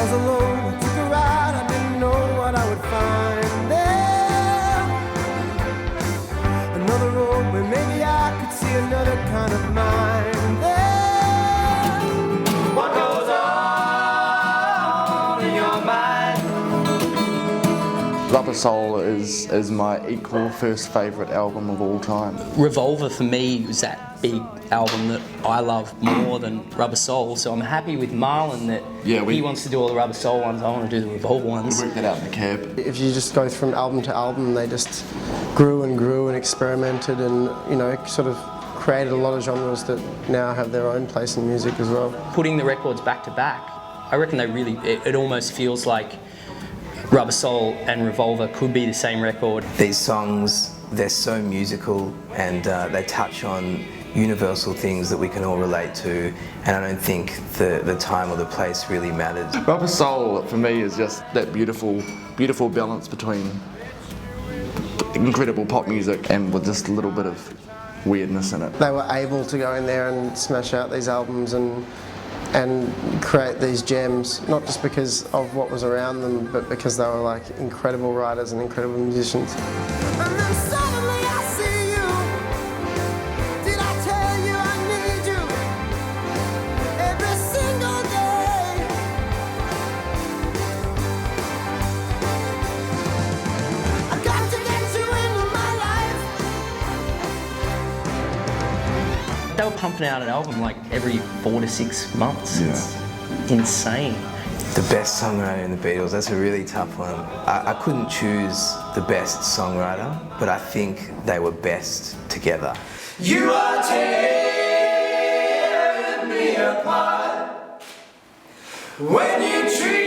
was alone, took a ride, I didn't know what I would find there. Another road where maybe I could see another kind of mind there. What goes on in your mind? Rubber Soul is my equal first favourite album of all time. Revolver for me was that big album that I love more than Rubber Soul, so I'm happy with Marlon that he wants to do all the Rubber Soul ones, I want to do the Revolver ones. We worked that out in the cab. If you just go from album to album, they just grew and experimented and, you know, sort of created a lot of genres that now have their own place in music as well. Putting the records back to back, I reckon they really, it almost feels like Rubber Soul and Revolver could be the same record. These songs, they're so musical and they touch on universal things that we can all relate to, and I don't think the time or the place really matters. Rubber Soul for me is just that beautiful balance between incredible pop music and with just a little bit of weirdness in it. They were able to go in there and smash out these albums and create these gems, not just because of what was around them, but because they were like incredible writers and incredible musicians. And then suddenly I see you. Did I tell you I need you every single day? I got to get you into my life. They were pumping out an album like every 4 to 6 months. Yeah. It's insane. The best songwriter in the Beatles, that's a really tough one. I couldn't choose the best songwriter, but I think they were best together. You are tearing me apart when you treat